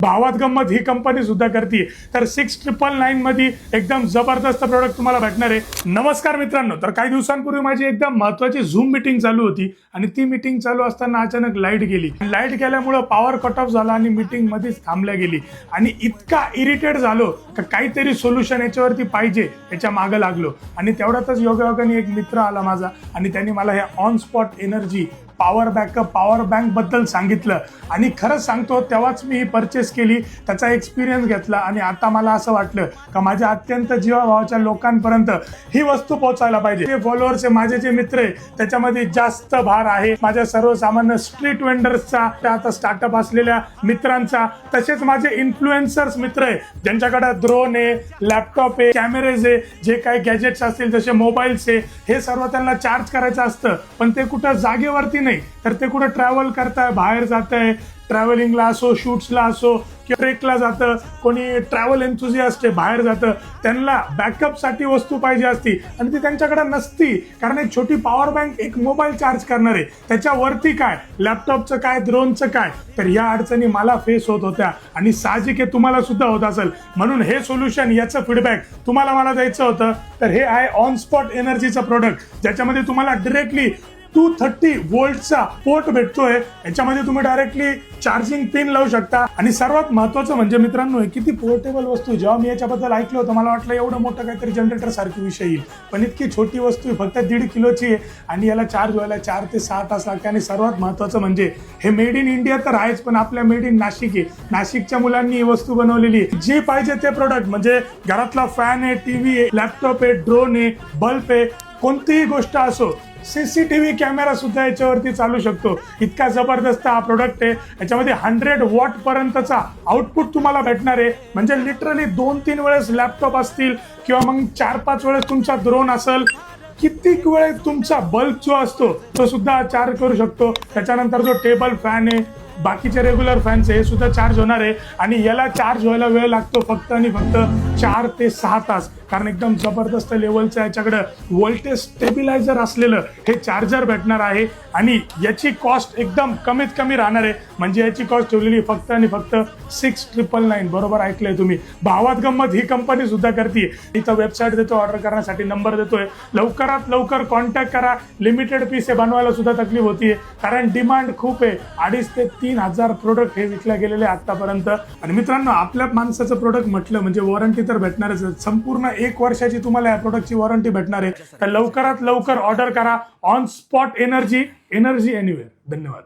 भावात गंमत ही कंपनी सुद्धा करते। तर 6999 मध्ये एकदम जबरदस्त प्रोडक्ट तुम्हाला भेटणार आहे। नमस्कार मित्रांनो, तर काही दिवसांपूर्वी माझी एकदम महत्त्वाची झूम मीटिंग चालू होती आणि ती मीटिंग चालू असताना अचानक लाईट गेली। लाईट गेल्यामुळे पॉवर कट ऑफ झाला आणि मीटिंग मध्येच थांबल्या गेली आणि इतका इरिटेट झालो की काहीतरी सोल्युशन याच्यावरती पाहिजे, याच्या मागे लागलो आणि तेवढ्यातच योगायोगाने एक मित्र आला माझा आणि त्यांनी मला हे on spot energy power backup power bank बद्दल सांगितलं आणि खरंच सांगतो तेव्हाच मी ही परचेस केली, त्याचा एक्सपिरियन्स घेतला आणि आता मला असं वाटलं का माझ्या अत्यंत जीवाभावाच्या लोकांपर्यंत ही वस्तू पोहोचायला पाहिजे। जे फॉलोअर्स आहे, माझे जे मित्र आहे, त्याच्यामध्ये जास्त भार आहे माझ्या सर्वसामान्य स्ट्रीट वेंडर्सचा, आता स्टार्टअप असलेल्या मित्रांचा, तसेच माझे इन्फ्लुएन्सर्स मित्र आहे ज्यांच्याकडे ड्रोन आहे, लॅपटॉप आहे, कॅमेरेज आहे, जे काही गॅजेट्स असतील जसे मोबाईल्स आहे, हे सर्व त्यांना चार्ज करायचं असतं पण ते कुठं जागेवरती तर ते कुठे ट्रॅव्हल करताय, बाहेर जात आहे, ट्रॅव्हलिंगला असो, शूट्सला असो किंवा ट्रेकला जातं, कोणी ट्रॅव्हल एन्थुझियास्ट आहे, बाहेर जातं, त्यांना बॅकअपसाठी वस्तू पाहिजे असती आणि ती त्यांच्याकडे नसती। कारण एक छोटी पॉवर बँक एक मोबाईल चार्ज करणार आहे, त्याच्यावरती काय लॅपटॉपचं काय, ड्रोनचं काय, तर या अडचणी मला फेस होत होत्या आणि साहजिक आहे तुम्हाला सुद्धा होत असेल। म्हणून हे सोल्युशन, याचं फीडबॅक तुम्हाला मला द्यायचं होतं। तर हे आहे ऑन स्पॉट एनर्जीचं प्रोडक्ट, ज्याच्यामध्ये तुम्हाला डिरेक्टली 230 व्होल्टचा पोर्ट भेटतोय। याच्यामध्ये तुम्ही डायरेक्टली चार्जिंग पिन लावू शकता आणि सर्वात महत्त्वाचं म्हणजे मित्रांनो, किती पोर्टेबल वस्तू। जेव्हा मी याच्याबद्दल ऐकलं होतं मला वाटलं एवढं मोठं काहीतरी जनरेटर सारखी विषय येईल, पण इतकी छोटी वस्तू फक्त 1.5 किलोची आहे आणि याला चार्ज व्हायला 4 ते 6 तास लागते। आणि सर्वात महत्त्वाचं म्हणजे हे मेड इन इंडिया तर आहेच, पण आपल्या मेड इन नाशिक आहे, नाशिकच्या मुलांनी ही वस्तू बनवलेली आहे। जे पाहिजे ते प्रोडक्ट म्हणजे घरातला फॅन आहे, टीव्ही आहे, लॅपटॉप आहे, ड्रोन आहे, बल्ब आहे, कोणतीही गोष्ट असो, सीसीटीव्ही कॅमेरा सुद्धा याच्यावरती चालू शकतो। इतका जबरदस्त हा प्रोडक्ट आहे। याच्यामध्ये 100 वॉट पर्यंतचा आउटपुट तुम्हाला भेटणार आहे, म्हणजे लिटरली 2-3 वेळेस लॅपटॉप असतील किंवा मग 4-5 वेळेस तुमचा ड्रोन असेल, कित्येक वेळेस तुमचा बल्ब जो असतो तो सुद्धा चार्ज करू शकतो। त्याच्यानंतर जो टेबल फॅन आहे, बाकीचे रेग्युलर फॅन्स हे सुद्धा चार्ज होणार आहे आणि याला चार्ज व्हायला वेळ लागतो फक्त आणि फक्त 4 ते 6 तास, कारण एकदम जबरदस्त लेवलचं याच्याकडे व्होल्टेज स्टेबिलायझर असलेलं हे चार्जर भेटणार आहे आणि याची कॉस्ट एकदम कमीत कमी राहणार आहे। म्हणजे याची कॉस्ट ठेवलेली फक्त आणि फक्त 6999, बरोबर ऐकलंय तुम्ही। भावात गंमत ही कंपनी सुद्धा करते। इथं वेबसाईट देतो, ऑर्डर करण्यासाठी नंबर देतोय, लवकरात लवकर कॉन्टॅक्ट करा। लिमिटेड पीस हे बनवायला सुद्धा तकलीफ होतीये, कारण डिमांड खूप आहे। 2,500 ते 3,000 प्रोडक्ट हे विकले गेलेले आतापर्यंत। आणि मित्रांनो, आपल्या माणसाचं प्रोडक्ट म्हटलं म्हणजे वॉरंटी तर भेटणारच, संपूर्ण 1 वर्षाची तुम्हाला या प्रोडक्टची वॉरंटी भेटणार आहे। तर लवकरात लवकर ऑर्डर करा। On spot energy, energy anywhere. धन्यवाद।